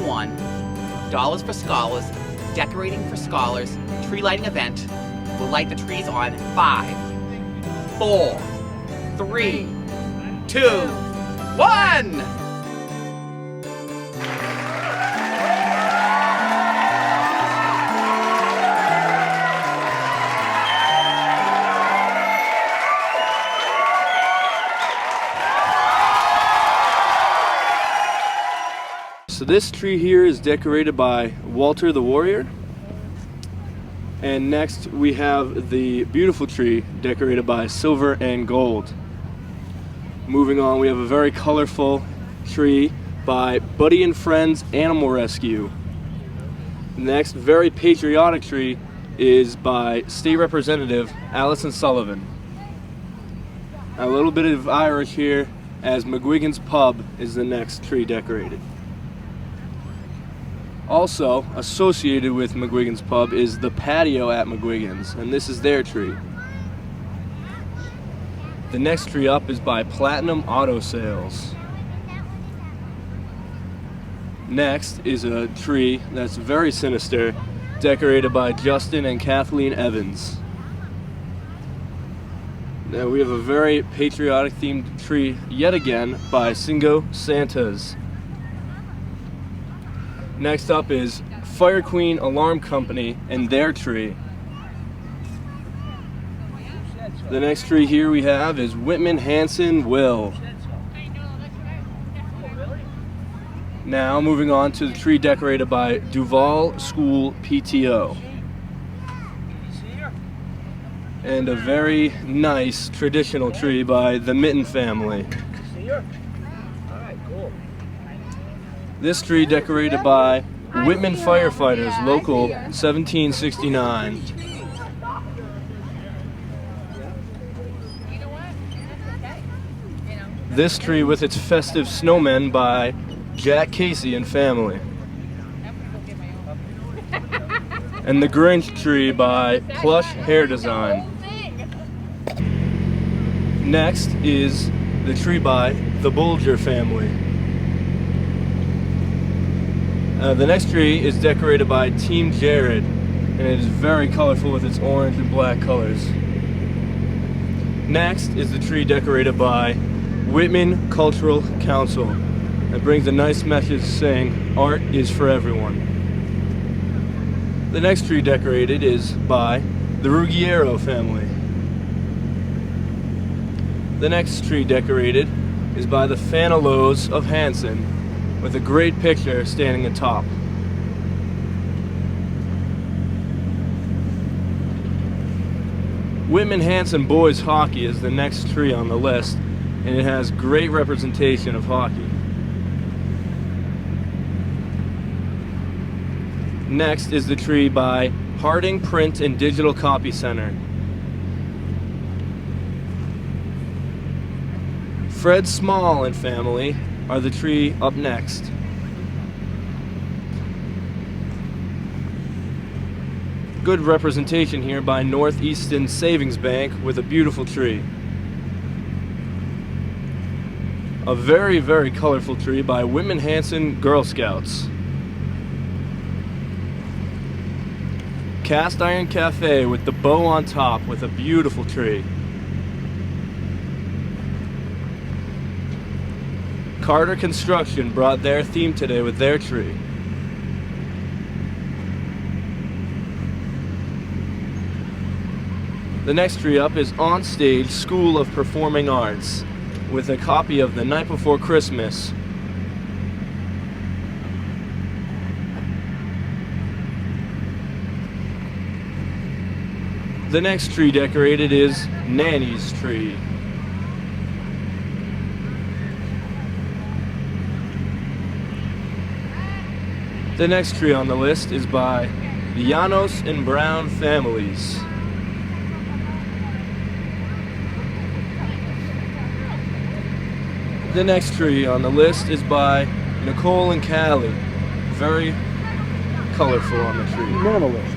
2021 Dollars for Scholars Decorating for Scholars tree lighting event will light the trees on 5, 4, 3, 2, 1! So this tree here is decorated by Walter the Warrior. And next we have the beautiful tree decorated by Silver and Gold. Moving on, we have a very colorful tree by Buddy and Friends Animal Rescue. Next, very patriotic tree is by State Representative Allison Sullivan. A little bit of Irish here, as McGuigan's Pub is the next tree decorated. Also associated with McGuigan's Pub is the patio at McGuigan's, and this is their tree. The next tree up is by Platinum Auto Sales. Next is a tree that's very sinister, decorated by Justin and Kathleen Evans. Now we have a very patriotic themed tree yet again by Singo Santas. Next up is Fire Queen Alarm Company and their tree. The next tree here we have is Whitman Hanson Will. Now moving on to the tree decorated by Duval School PTO. And a very nice traditional tree by the Mitten family. This tree decorated by Whitman Firefighters, Local 1769. This tree with its festive snowmen by Jack Casey and family. And the Grinch tree by Plush Hair Design. Next is the tree by the Bulger family. The next tree is decorated by Team Jared, and it is very colorful with its orange and black colors. Next is the tree decorated by Whitman Cultural Council. It brings a nice message saying art is for everyone. The next tree decorated is by the Ruggiero family. The next tree decorated is by the Fanilows of Hanson, with a great picture standing atop. Whitman Hanson Boys Hockey is the next tree on the list, and it has great representation of hockey. Next is the tree by Harding Print and Digital Copy Center. Fred Small and family are the tree up next. Good representation here by Northeastern Savings Bank with a beautiful tree. A very, very colorful tree by Whitman Hanson Girl Scouts. Cast Iron Cafe with the bow on top with a beautiful tree. Carter Construction brought their theme today with their tree. The next tree up is Onstage School of Performing Arts with a copy of The Night Before Christmas. The next tree decorated is Nanny's tree. The next tree on the list is by the Llanos and Brown families. The next tree on the list is by Nicole and Callie. Very colorful on the tree. Minimalist.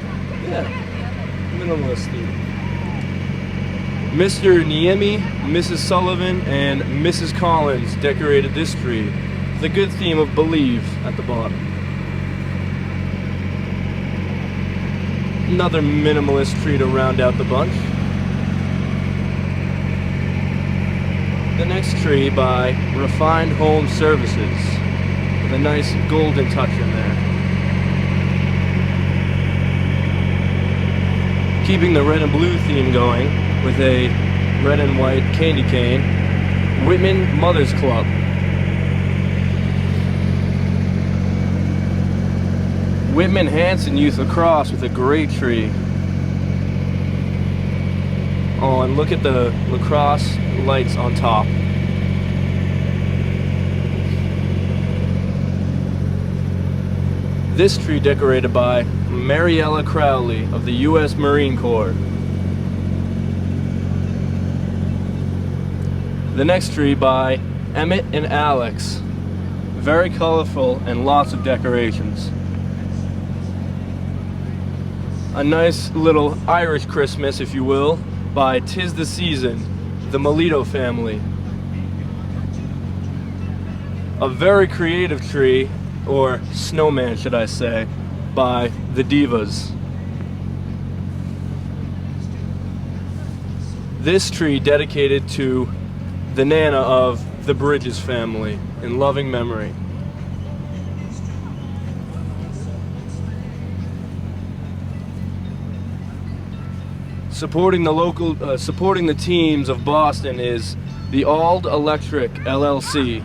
Yeah, minimalist theme. Mr. Niemi, Mrs. Sullivan, and Mrs. Collins decorated this tree with a good theme of Believe at the bottom. Another minimalist tree to round out the bunch. The next tree by Refined Home Services, with a nice golden touch in there. Keeping the red and blue theme going with a red and white candy cane, Whitman Mothers Club. Whitman Hanson Youth Lacrosse with a great tree. Oh, and look at the lacrosse lights on top. This tree decorated by Mariella Crowley of the U.S. Marine Corps. The next tree by Emmett and Alex. Very colorful and lots of decorations. A nice little Irish Christmas, if you will, by 'Tis the Season, the Melito family. A very creative tree, or snowman should I say, by the Divas. This tree dedicated to the Nana of the Bridges family, in loving memory. Supporting the teams of Boston is the Ald Electric LLC.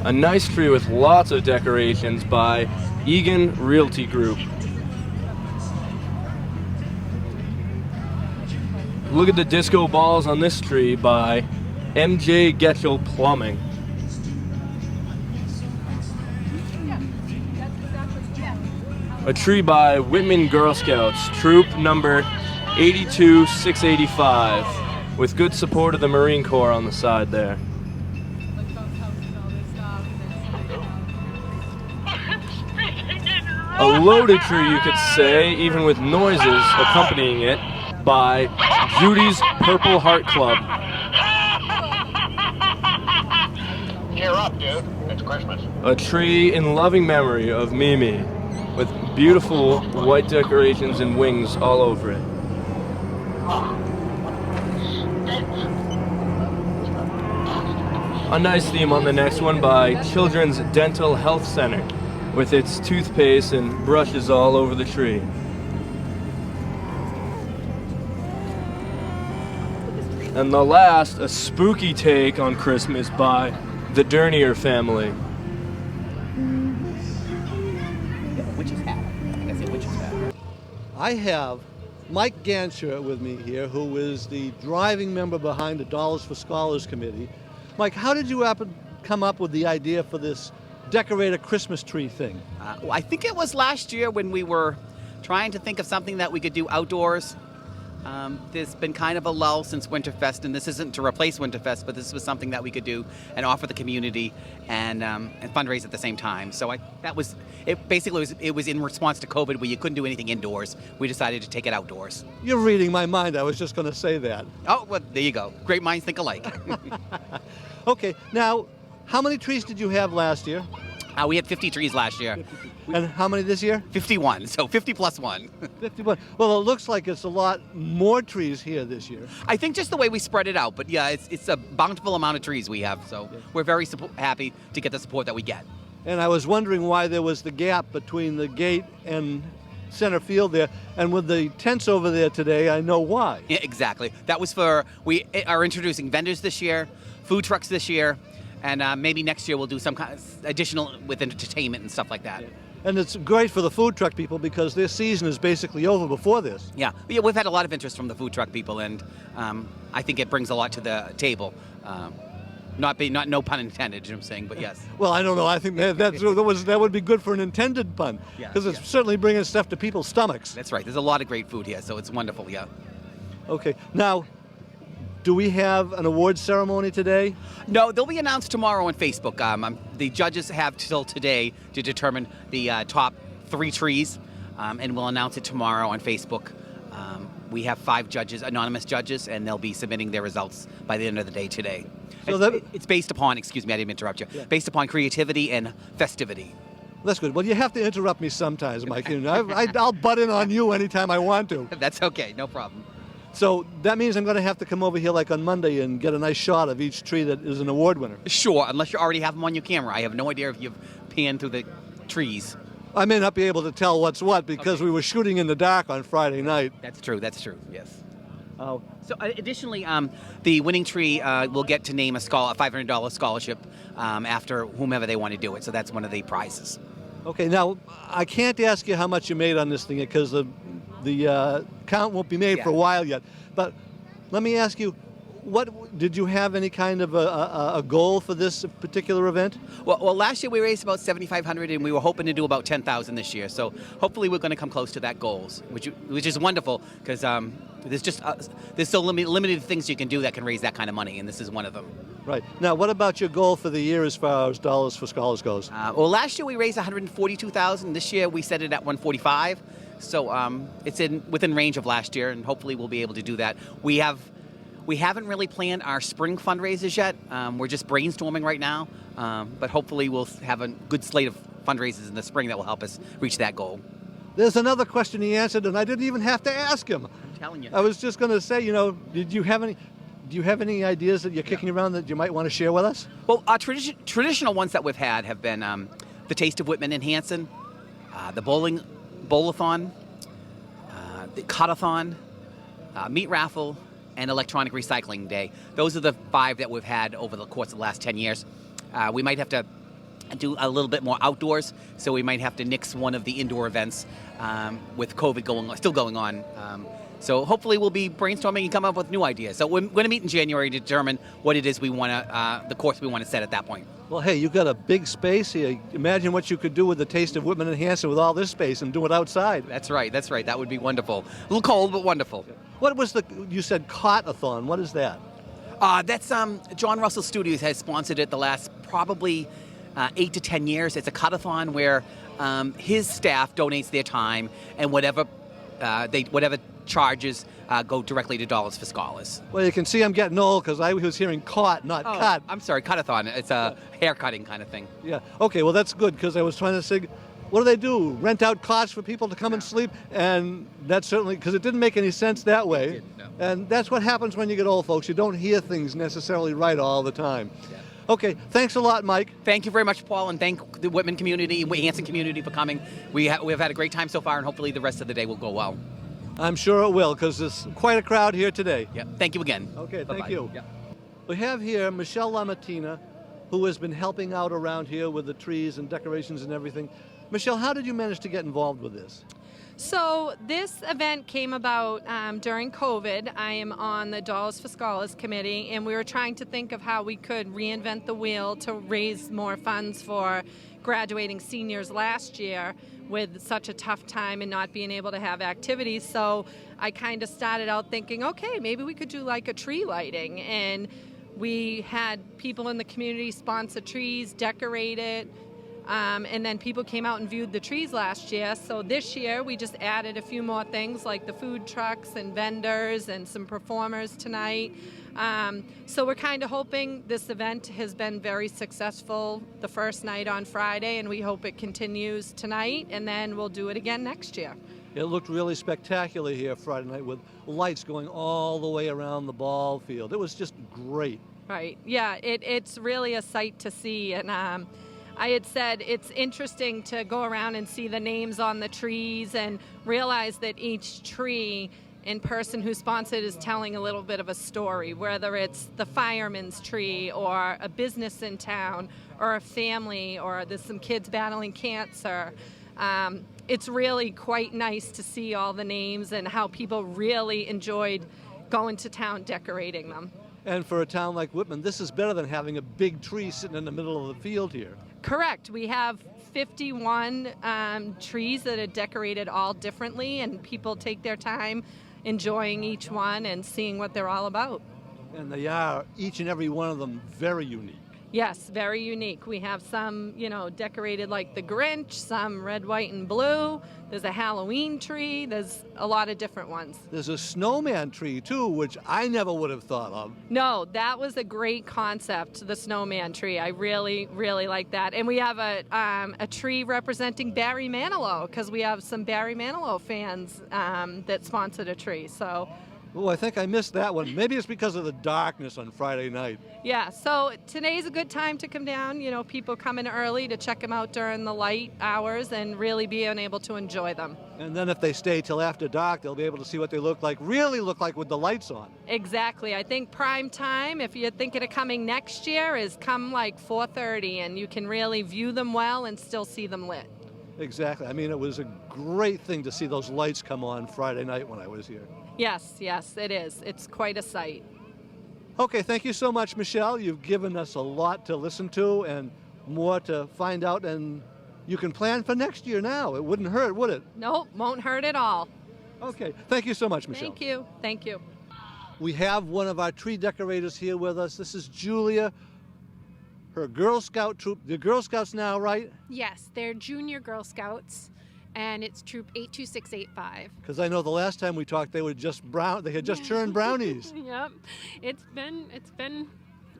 A nice tree with lots of decorations by Egan Realty Group. Look at the disco balls on this tree by MJ Getchell Plumbing. A tree by Whitman Girl Scouts, troop number 82685, with good support of the Marine Corps on the side there. A loaded tree, you could say, even with noises accompanying it, by Judy's Purple Heart Club. Cheer up, dude. It's Christmas. A tree in loving memory of Mimi, with beautiful white decorations and wings all over it. A nice theme on the next one by Children's Dental Health Center, with its toothpaste and brushes all over the tree. And the last, a spooky take on Christmas by the Dernier family. Witch's hat. I think I said witch's hat. I have Mike Ganscher with me here, who is the driving member behind the Dollars for Scholars Committee. Mike, how did you come up with the idea for this decorate a Christmas tree thing? Well, I think it was last year when we were trying to think of something that we could do outdoors. There's been kind of a lull since Winterfest, and this isn't to replace Winterfest, but this was something that we could do and offer the community and fundraise at the same time. So that was it. Basically, it was in response to COVID, where you couldn't do anything indoors. We decided to take it outdoors. You're reading my mind. I was just going to say that. Oh, well, there you go. Great minds think alike. Okay, now, how many trees did you have last year? We had 50 trees last year. And how many this year? 51, so 50 plus 1. 51. Well, it looks like it's a lot more trees here this year. I think just the way we spread it out, but yeah, it's a bountiful amount of trees we have, so we're very happy to get the support that we get. And I was wondering why there was the gap between the gate and center field there, and with the tents over there today, I know why. Yeah, exactly. That was we are introducing vendors this year, food trucks this year, and maybe next year we'll do some kind of additional with entertainment and stuff like that. And it's great for the food truck people because their season is basically over before this. Yeah, we've had a lot of interest from the food truck people, and I think it brings a lot to the table. Not no pun intended, you know what I'm saying, but yes. Well, I don't know. I think that would be good for an intended pun, because it's certainly bringing stuff to people's stomachs. That's right. There's a lot of great food here, so it's wonderful. Yeah. Okay. Now, do we have an awards ceremony today? No, they'll be announced tomorrow on Facebook. The judges have till today to determine the top 3 trees, and we'll announce it tomorrow on Facebook. We have 5 judges, anonymous judges, and they'll be submitting their results by the end of the day today. So It's based upon, excuse me, I didn't interrupt you, based upon creativity and festivity. That's good. Well, you have to interrupt me sometimes, Mike. You know, I'll butt in on you anytime I want to. That's okay, no problem. So that means I'm going to have to come over here like on Monday and get a nice shot of each tree that is an award winner. Sure, unless you already have them on your camera. I have no idea if you've panned through the trees. I may not be able to tell what's what because we were shooting in the dark on Friday night. That's true, yes. Oh. So additionally, the winning tree will get to name a $500 scholarship after whomever they want to do it. So that's one of the prizes. Okay, now I can't ask you how much you made on this thing because the count won't be made for a while yet. But let me ask you, what did you have any kind of a goal for this particular event? Well, last year we raised about $7,500, and we were hoping to do about $10,000 this year. So hopefully we're going to come close to that goals, which is wonderful because there's so limited things you can do that can raise that kind of money, and this is one of them. Right. Now, what about your goal for the year as far as Dollars for Scholars goes? Well, last year we raised $142,000. This year we set it at $145,000. So it's within range of last year, and hopefully we'll be able to do that. We haven't really planned our spring fundraisers yet. We're just brainstorming right now, but hopefully we'll have a good slate of fundraisers in the spring that will help us reach that goal. There's another question he answered, and I didn't even have to ask him. I'm telling you. I was just going to say, do you have any ideas that you're kicking around that you might want to share with us? Well, our traditional ones that we've had have been the Taste of Whitman in Hanson, the Bowl-a-thon, the Cut-a-thon, Meat Raffle, and Electronic Recycling Day. Those are the 5 that we've had over the course of the last 10 years. We might have to do a little bit more outdoors, so we might have to nix one of the indoor events with COVID still going on. So hopefully we'll be brainstorming and come up with new ideas. So we're going to meet in January to determine what it is we want to, the course we want to set at that point. Well, hey, you've got a big space here. Imagine what you could do with the Taste of Whitman and Hanson with all this space and do it outside. That's right. That would be wonderful. A little cold, but wonderful. What was you said Cut-a-thon. What is that? That's John Russell Studios has sponsored it the last probably 8 to 10 years. It's a cut-a-thon where his staff donates their time, and whatever charges go directly to Dollars for Scholars. Well, you can see I'm getting old because I was hearing caught, not cut. I'm sorry, cut-a-thon. It's a hair cutting kind of thing. Yeah. Okay. Well, that's good because I was trying to say, what do they do? Rent out cots for people to come and sleep? And that's certainly because it didn't make any sense that way. It didn't, no. And that's what happens when you get old, folks. You don't hear things necessarily right all the time. Yeah. Okay. Thanks a lot, Mike. Thank you very much, Paul, and thank the Whitman community, Hanson community for coming. We've had a great time so far, and hopefully the rest of the day will go well. I'm sure it will because there's quite a crowd here today. Yeah. Thank you again. Okay. Bye-bye. Thank you. Yeah. We have here Michelle Lamattina, who has been helping out around here with the trees and decorations and everything. Michelle, how did you manage to get involved with this? So this event came about during COVID. I am on the Dollars for Scholars committee, and we were trying to think of how we could reinvent the wheel to raise more funds for graduating seniors last year with such a tough time and not being able to have activities. So I kind of started out thinking, okay, maybe we could do like a tree lighting. And we had people in the community sponsor trees, decorate it, and then people came out and viewed the trees last year. So this year we just added a few more things like the food trucks and vendors and some performers tonight. So we're kind of hoping this event has been very successful the first night on Friday, and we hope it continues tonight, and then we'll do it again next year. It looked really spectacular here Friday night with lights going all the way around the ball field. It was just great. Right. Yeah, it's really a sight to see. And I had said it's interesting to go around and see the names on the trees and realize that each tree and person who sponsored is telling a little bit of a story, whether it's the fireman's tree or a business in town or a family or there's some kids battling cancer. It's really quite nice to see all the names and how people really enjoyed going to town decorating them. And for a town like Whitman, this is better than having a big tree sitting in the middle of the field here. Correct. We have 51 trees that are decorated all differently, and people take their time enjoying each one and seeing what they're all about. And they are, each and every one of them, very unique. Yes, very unique. We have some, decorated like the Grinch, some red, white, and blue. There's a Halloween tree. There's a lot of different ones. There's a snowman tree too, which I never would have thought of. No, that was a great concept, the snowman tree. I really, really like that. And we have a tree representing Barry Manilow, because we have some Barry Manilow fans that sponsored a tree. So, Oh, I think I missed that one. Maybe it's because of the darkness on Friday night. yeah, so today's a good time to come down. People come in early to check them out during the light hours and really being able to enjoy them. And then if they stay till after dark, they'll be able to see what they really look like with the lights on. Exactly. I think prime time, if you're thinking of coming next year, is come like 4:30, and you can really view them well and still see them lit. Exactly. I mean, it was a great thing to see those lights come on Friday night when I was here. Yes, it is. It's quite a sight. Okay, thank you so much, Michelle. You've given us a lot to listen to and more to find out, and you can plan for next year now. It wouldn't hurt, would it? Nope, won't hurt at all. Okay, thank you so much, Michelle. Thank you. We have one of our tree decorators here with us. This is Julia. Her Girl Scout troop. The Girl Scouts now, right? Yes, they're junior Girl Scouts, and it's troop 82685. Because I know the last time we talked, they were just brown. They had just turned brownies. Yep, it's been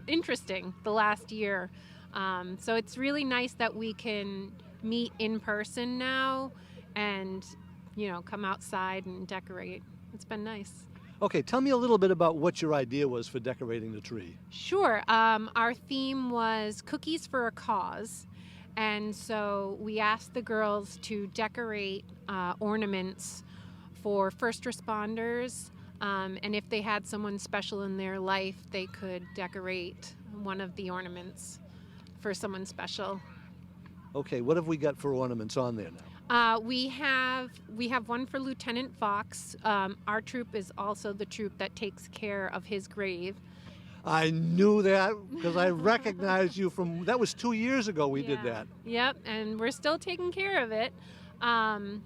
interesting the last year. So it's really nice that we can meet in person now, and come outside and decorate. It's been nice. Okay, tell me a little bit about what your idea was for decorating the tree. Sure. Our theme was Cookies for a Cause. And so we asked the girls to decorate ornaments for first responders. And if they had someone special in their life, they could decorate one of the ornaments for someone special. Okay, what have we got for ornaments on there now? We have one for Lieutenant Fox. Our troop is also the troop that takes care of his grave. I knew that because I recognized you from, that was 2 years ago we did that. Yep, and we're still taking care of it. And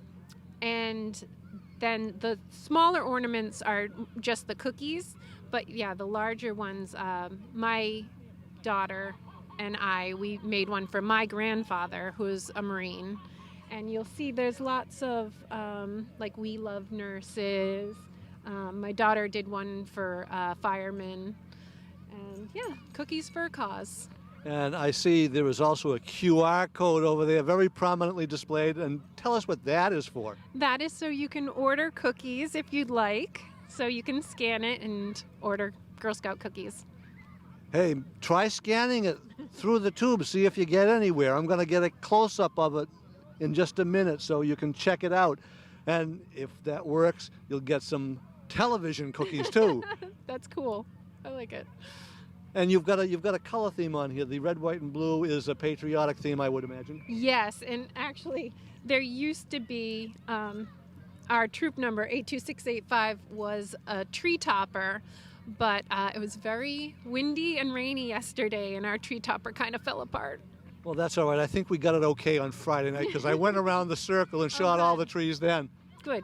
then the smaller ornaments are just the cookies, but yeah, the larger ones, my daughter and we made one for my grandfather, who's a Marine. And you'll see there's lots of, like, We Love Nurses. My daughter did one for firemen. And yeah, Cookies for a Cause. And I see there is also a QR code over there, very prominently displayed. And tell us what that is for. That is so you can order cookies if you'd like. So you can scan it and order Girl Scout cookies. Hey, try scanning it through the tube, see if you get anywhere. I'm going to get a close-up of it in just a minute so you can check it out. And if that works, you'll get some television cookies too. That's cool. I like it. And you've got a color theme on here. The red, white, and blue is a patriotic theme, I would imagine. Yes, and actually there used to be our troop number 82685 was a tree topper, but it was very windy and rainy yesterday, and our tree topper kind of fell apart. Well, that's all right. I think we got it okay on Friday night because I went around the circle and shot all the trees then. Good.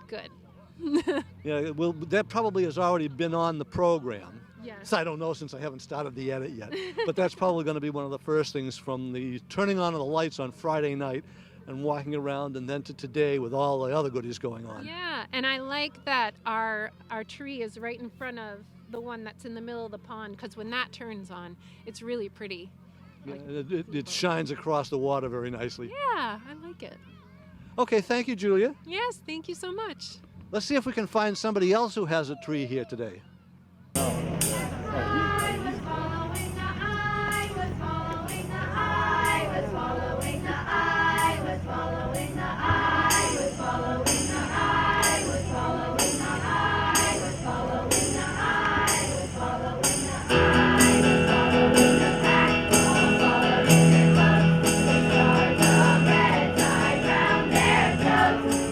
Yeah, well, that probably has already been on the program. Yes. So I don't know since I haven't started the edit yet. But that's probably going to be one of the first things from the turning on of the lights on Friday night and walking around, and then to today with all the other goodies going on. Yeah, and I like that our tree is right in front of the one that's in the middle of the pond, because when that turns on, it's really pretty. Yeah, it shines across the water very nicely. Yeah, I like it. Okay, thank you, Julia. Yes, thank you so much. Let's see if we can find somebody else who has a tree here today.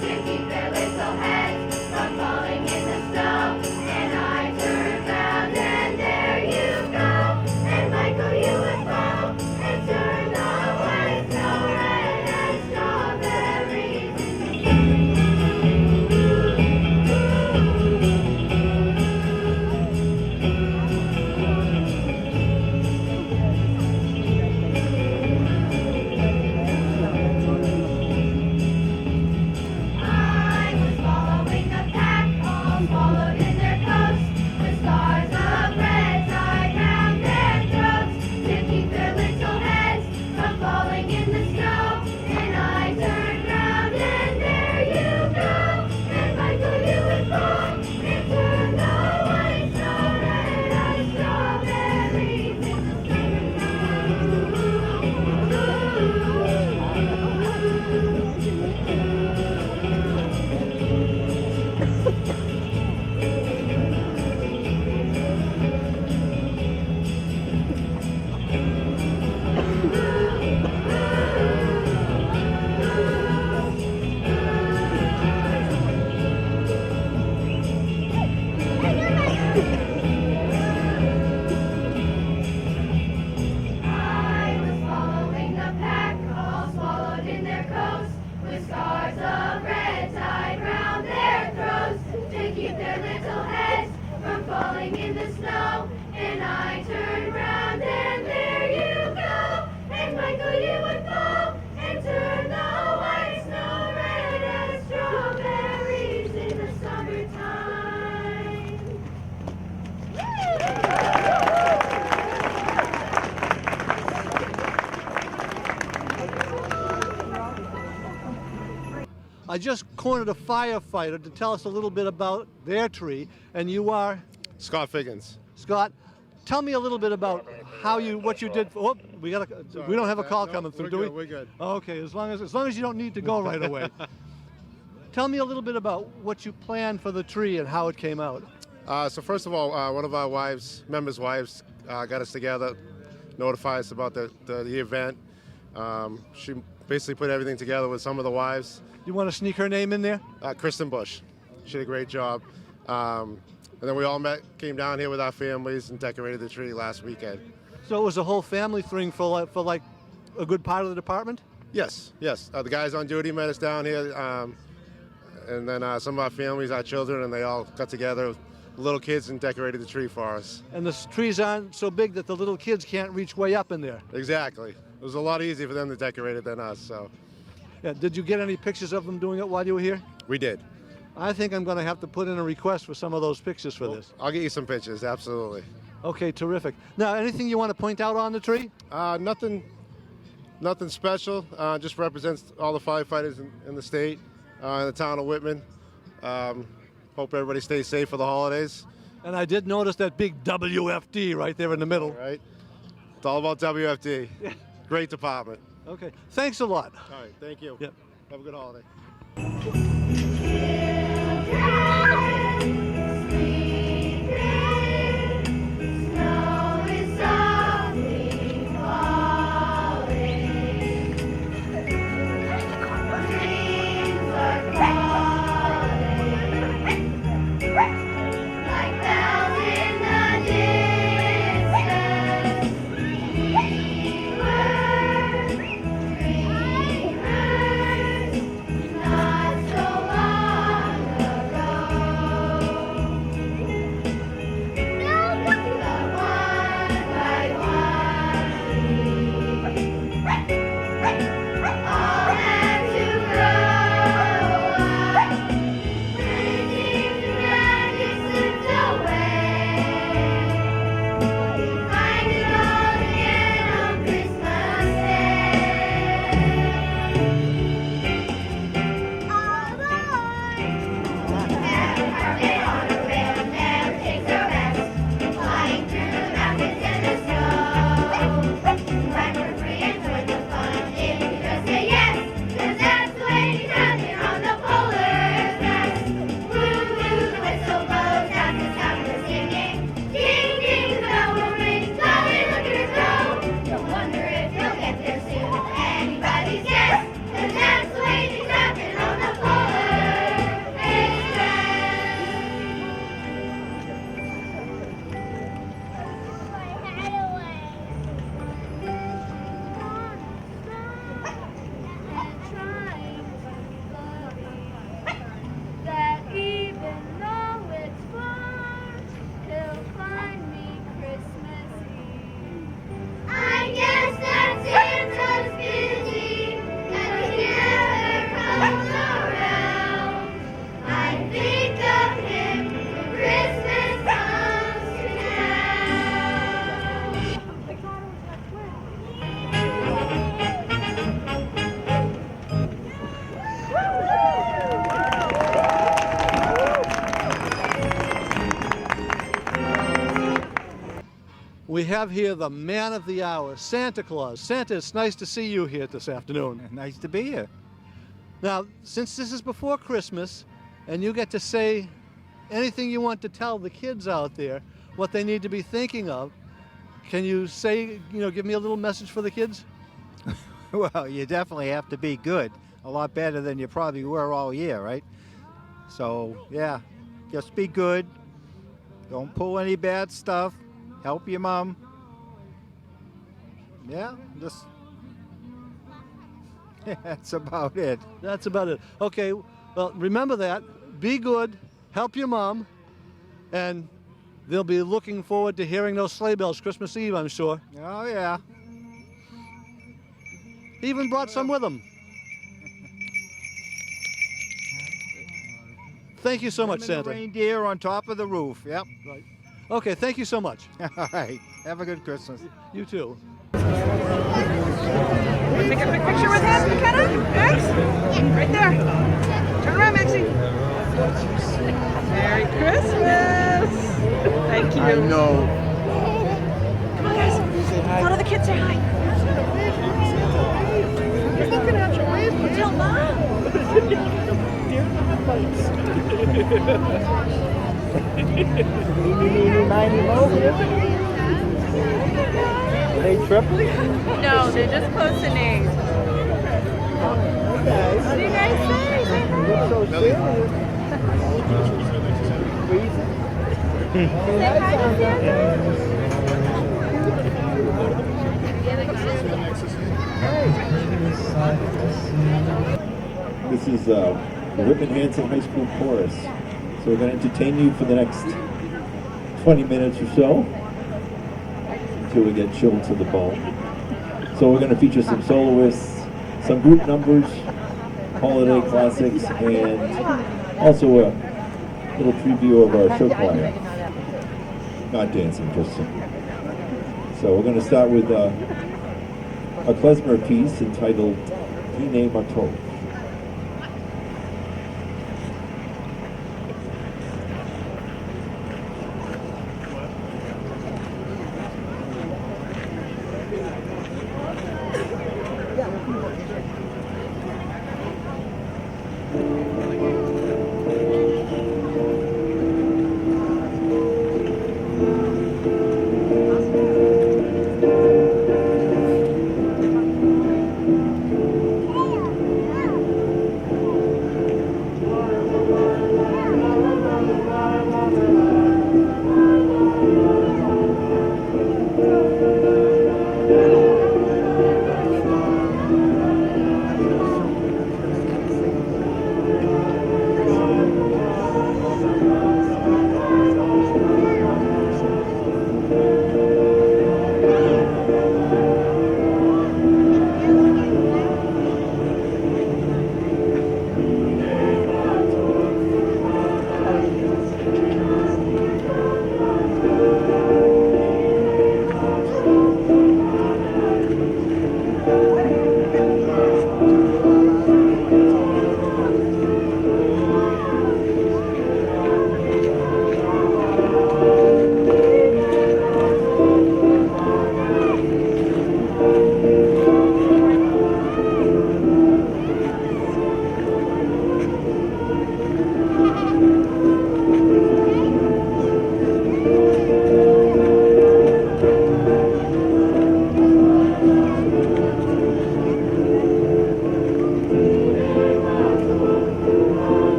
To keep their little heads from falling in the snow, and I I just cornered a firefighter to tell us a little bit about their tree, and you are? Scott Figgins. Scott, tell me a little bit about what you did. Oh, we don't have a call coming through, do we? We're good. Okay, as long as you don't need to go right away. Tell me a little bit about what you planned for the tree and how it came out. So first of all, one of our members' wives, got us together, notified us about the event. She basically put everything together with some of the wives. You want to sneak her name in there? Kristen Bush. She did a great job. And then we all came down here with our families and decorated the tree last weekend. So it was a whole family thing for like a good part of the department? Yes. The guys on duty met us down here, and then some of our families, our children, and they all got together, little kids, and decorated the tree for us. And the trees aren't so big that the little kids can't reach way up in there. Exactly. It was a lot easier for them to decorate it than us. So. Yeah. Did you get any pictures of them doing it while you were here? We did. I think I'm going to have to put in a request for some of those pictures for this. I'll get you some pictures, absolutely. Okay, terrific. Now, anything you want to point out on the tree? Nothing special. Just represents all the firefighters in the state, in the town of Whitman. Hope everybody stays safe for the holidays. And I did notice that big WFD right there in the middle. Right. It's all about WFD. Great department. Okay. Thanks a lot. All right. Thank you. Yep. Have a good holiday. We have here the man of the hour, Santa Claus. Santa, it's nice to see you here this afternoon. Nice to be here. Now, since this is before Christmas, and you get to say anything you want to tell the kids out there, what they need to be thinking of, can you say, give me a little message for the kids? Well, you definitely have to be good. A lot better than you probably were all year, right? So, yeah, just be good. Don't pull any bad stuff. Help your mom. Yeah, just... that's about it. That's about it. Okay, well, remember that. Be good, help your mom, and they'll be looking forward to hearing those sleigh bells Christmas Eve, I'm sure. Oh, yeah. He even brought some with him. Thank you so much, Santa. Reindeer on top of the roof. Yep. Right. Okay, thank you so much. All right. Have a good Christmas. You too. Take a quick picture with him, McKenna? Right? Right there. Turn around, Maxie. Merry Christmas. Thank you. I know. Come on, guys. Go to the kids, say hi. He's looking at you. Wave. Tell Mom. Miny Mo. Are they tripling? No, they're just close in age. What do you guys say? You look so serious. This is the Whitman Hanson High School Chorus. So we're going to entertain you for the next 20 minutes or so until we get chilled to the bone. So we're going to feature some soloists, some group numbers, holiday classics, and also a little preview of our show choir. Not dancing, just singing. So we're going to start with a klezmer piece entitled Hine Matov.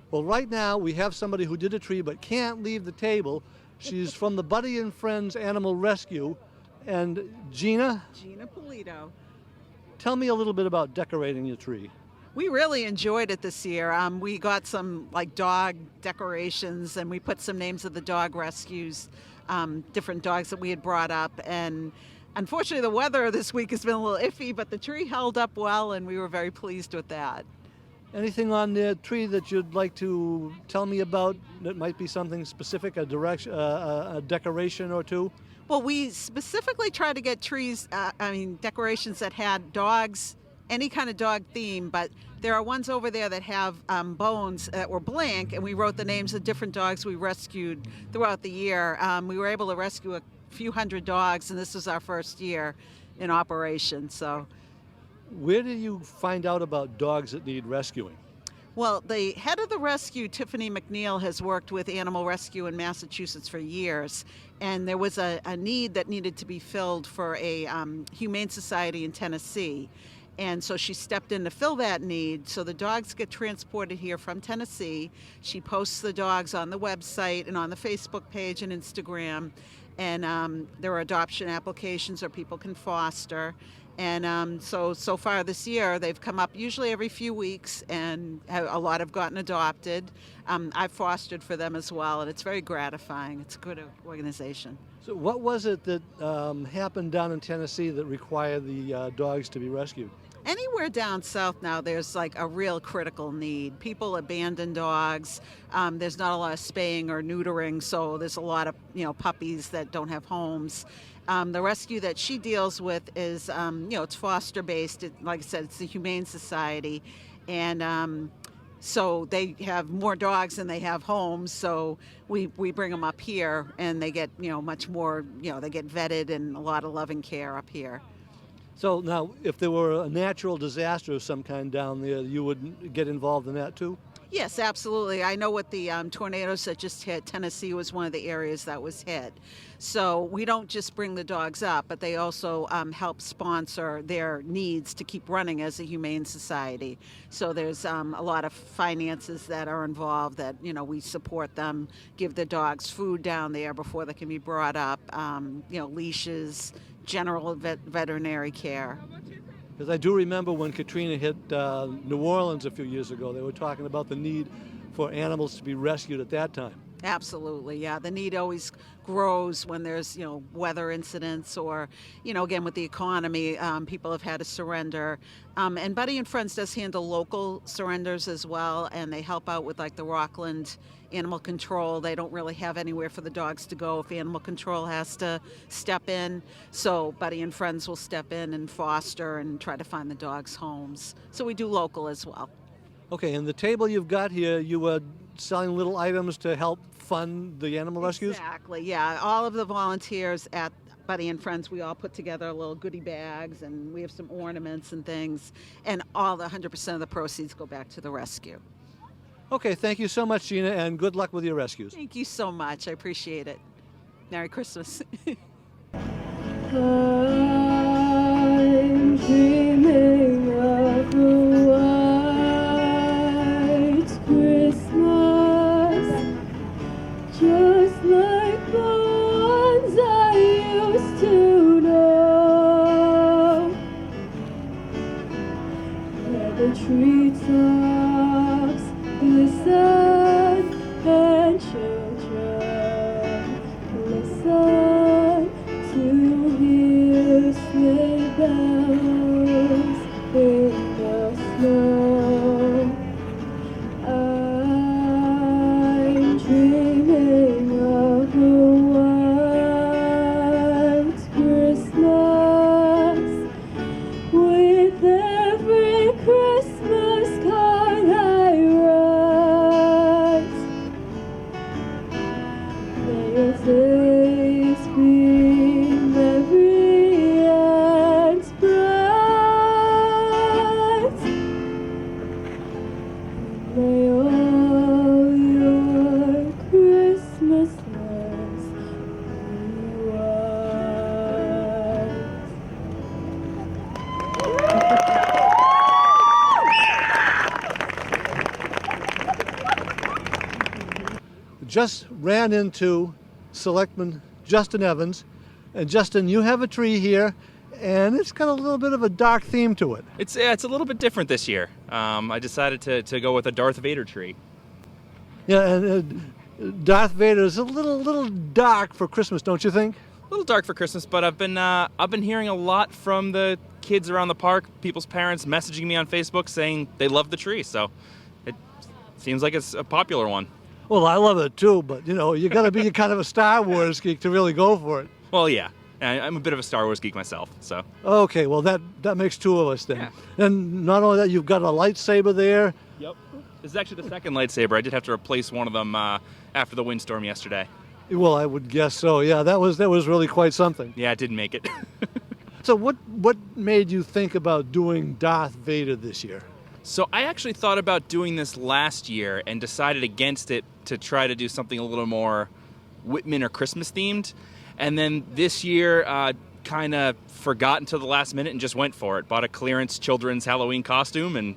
Well, right now we have somebody who did a tree but can't leave the table. She's from the Buddy and Friends Animal Rescue. And Gina, Gina Polito. tell me a little bit about decorating your tree. We really enjoyed it this year. We got some like dog decorations, and we put some names of the dog rescues, different dogs that we had brought up. And unfortunately, the weather this week has been a little iffy, but the tree held up well, and we were very pleased with that. Anything on the tree that you'd like to tell me about that might be something specific, a decoration or two? Well, we specifically tried to get decorations that had dogs any kind of dog theme, but there are ones over there that have bones that were blank, and we wrote the names of different dogs we rescued throughout the year. We were able to rescue a few hundred dogs, and this was our first year in operation. So, Where do you find out about dogs that need rescuing? well, the head of the rescue, Tiffany McNeil, has worked with Animal Rescue in Massachusetts for years, and there was a need that needed to be filled for a humane society in Tennessee. And so she stepped in to fill that need. So the dogs get transported here from Tennessee. She posts the dogs on the website and on the Facebook page and Instagram. And there are adoption applications or people can foster. And so far this year, they've come up usually every few weeks, and a lot have gotten adopted. I've fostered for them as well, and it's very gratifying. It's a good organization. So what was it that happened down in Tennessee that required the dogs to be rescued? Anywhere down south now, there's like a real critical need. People abandon dogs. There's not a lot of spaying or neutering, so there's a lot of puppies that don't have homes. The rescue that she deals with is it's foster based. Like I said, it's the Humane Society, and so they have more dogs than they have homes. So we bring them up here, and they get much more. They get vetted and a lot of loving care up here. So now, if there were a natural disaster of some kind down there, you would get involved in that too? Yes, absolutely. I know what the tornadoes that just hit Tennessee was one of the areas that was hit. So we don't just bring the dogs up, but they also help sponsor their needs to keep running as a humane society. So there's a lot of finances that are involved that, we support them, give the dogs food down there before they can be brought up, leashes, general veterinary care. Because I do remember when Katrina hit New Orleans a few years ago, they were talking about the need for animals to be rescued at that time. Absolutely, yeah. The need always grows when there's, weather incidents or, again, with the economy, people have had to surrender. And Buddy and Friends does handle local surrenders as well, and they help out with, like, the Rockland Animal Control. They don't really have anywhere for the dogs to go if Animal Control has to step in. So Buddy and Friends will step in and foster and try to find the dogs homes. So we do local as well. Okay, and the table you've got here, you were selling little items to help fund the animal rescues? Exactly, yeah. All of the volunteers at Buddy and Friends, we all put together little goodie bags, and we have some ornaments and things, and all the 100% of the proceeds go back to the rescue. Okay, thank you so much, Gina, and good luck with your rescues. Thank you so much. I appreciate it. Merry Christmas. I'm dreaming of a white Christmas, just like the ones I used to know, where the treetops glisten and children listen to hear sleigh bells in the snow. I'm dreaming of a white Christmas with every Christmas card I write. May your days be merry and bright. May all your Christmas lights be white. Just ran into Selectman Justin Evans. And Justin, you have a tree here, and it's got a little bit of a dark theme to it. It's a little bit different this year. I decided to go with a Darth Vader tree. Yeah, and Darth Vader is a little dark for Christmas, don't you think? A little dark for Christmas, but I've been hearing a lot from the kids around the park, people's parents messaging me on Facebook saying they love the tree, so it seems like it's a popular one. Well, I love it too, but you got to be kind of a Star Wars geek to really go for it. Well, yeah. And I'm a bit of a Star Wars geek myself, so. Okay, well that makes two of us then. Yeah. And not only that, you've got a lightsaber there. Yep. This is actually the second lightsaber. I did have to replace one of them after the windstorm yesterday. Well, I would guess so. Yeah, that was really quite something. Yeah, it didn't make it. So what made you think about doing Darth Vader this year? So I actually thought about doing this last year and decided against it to try to do something a little more Whitman or Christmas themed. And then this year, kind of forgot until the last minute and just went for it. Bought a clearance children's Halloween costume and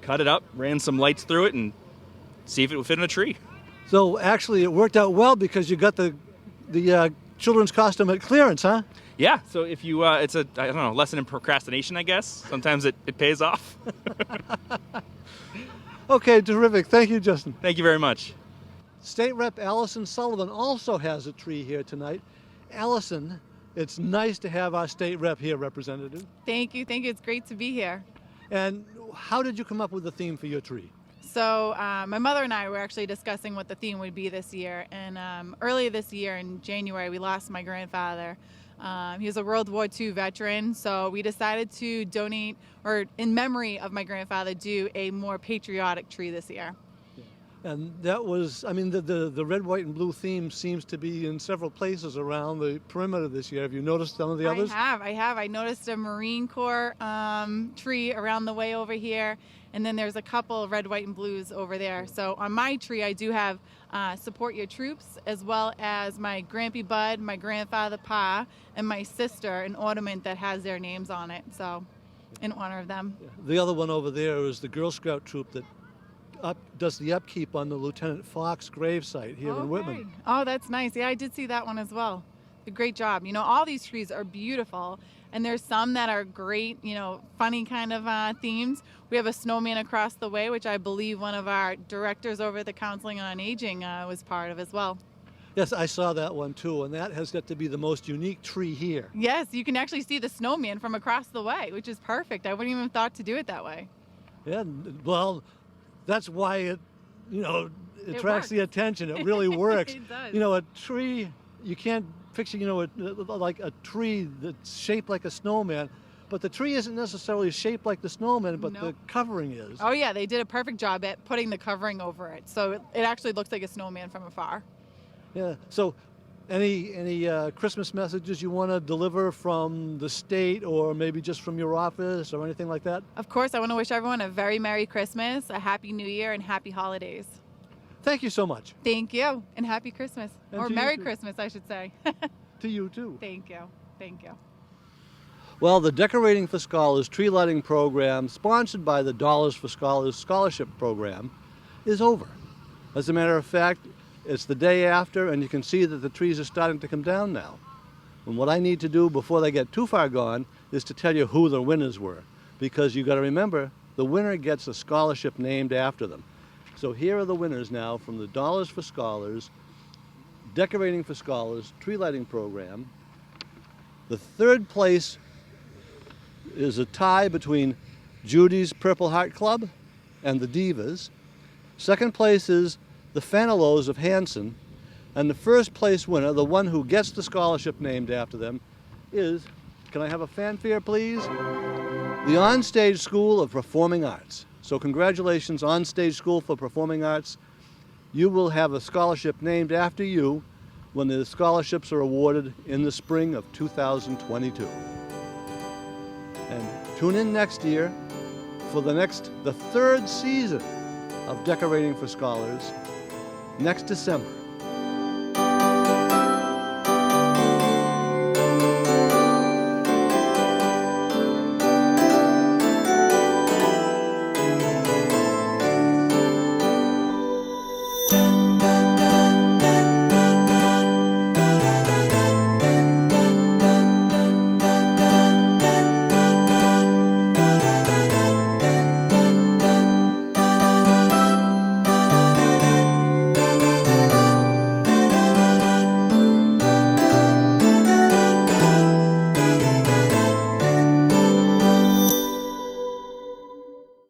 cut it up, ran some lights through it, and see if it would fit in a tree. So actually, it worked out well because you got the children's costume at clearance, huh? Yeah. So if you, it's a I don't know lesson in procrastination, I guess. Sometimes it pays off. Okay, terrific. Thank you, Justin. Thank you very much. State Rep Allison Sullivan also has a tree here tonight. Allison, it's nice to have our state rep here, Representative. Thank you. It's great to be here. And how did you come up with the theme for your tree? So my mother and I were actually discussing what the theme would be this year. And earlier this year in January, we lost my grandfather. He was a World War II veteran, so we decided to donate, or in memory of my grandfather, do a more patriotic tree this year. And that was, I mean, the red, white, and blue theme seems to be in several places around the perimeter this year. Have you noticed some of the others? I have. I noticed a Marine Corps tree around the way over here, and then there's a couple of red, white, and blues over there. So on my tree, I do have Support Your Troops, as well as my Grampy Bud, my grandfather Pa, and my sister, an ornament that has their names on it, so in honor of them. The other one over there is the Girl Scout troop that does the upkeep on the Lieutenant Fox gravesite here in Whitman. Oh, that's nice. Yeah, I did see that one as well. A great job. You know, all these trees are beautiful, and there's some that are great, you know, funny kind of themes. We have a snowman across the way, which I believe one of our directors over at the Counseling on Aging was part of as well. Yes, I saw that one too, and that has got to be the most unique tree here. Yes, you can actually see the snowman from across the way, which is perfect. I wouldn't even have thought to do it that way. Yeah, well, that's why it, you know, attracts the attention. It really works. It does. You know, a tree, you can't picture, you know, like a tree that's shaped like a snowman, but the tree isn't necessarily shaped like the snowman, but the covering is. Oh yeah, they did a perfect job at putting the covering over it, so it actually looks like a snowman from afar. Yeah. So, any Christmas messages you want to deliver from the state, or maybe just from your office, or anything like that? Of course, I want to wish everyone a very Merry Christmas, a Happy New Year, and Happy Holidays. Thank you so much. Thank you, and Happy Christmas. And or to you Merry too. Christmas, I should say. To you too. Thank you. Thank you. Well, the Decorating for Scholars tree lighting program, sponsored by the Dollars for Scholars Scholarship Program, is over. As a matter of fact, it's the day after, and you can see that the trees are starting to come down now. And what I need to do before they get too far gone is to tell you who the winners were, because you got to remember, the winner gets a scholarship named after them. So here are the winners now from the Dollars for Scholars, Decorating for Scholars tree lighting program. The third place is a tie between Judy's Purple Heart Club and the Divas. Second place is the Fanelows of Hanson. And the first place winner, the one who gets the scholarship named after them, is, can I have a fanfare please? The Onstage School of Performing Arts. So congratulations, Onstage School for Performing Arts. You will have a scholarship named after you when the scholarships are awarded in the spring of 2022. And tune in next year for the third season of Decorating for Scholars next December.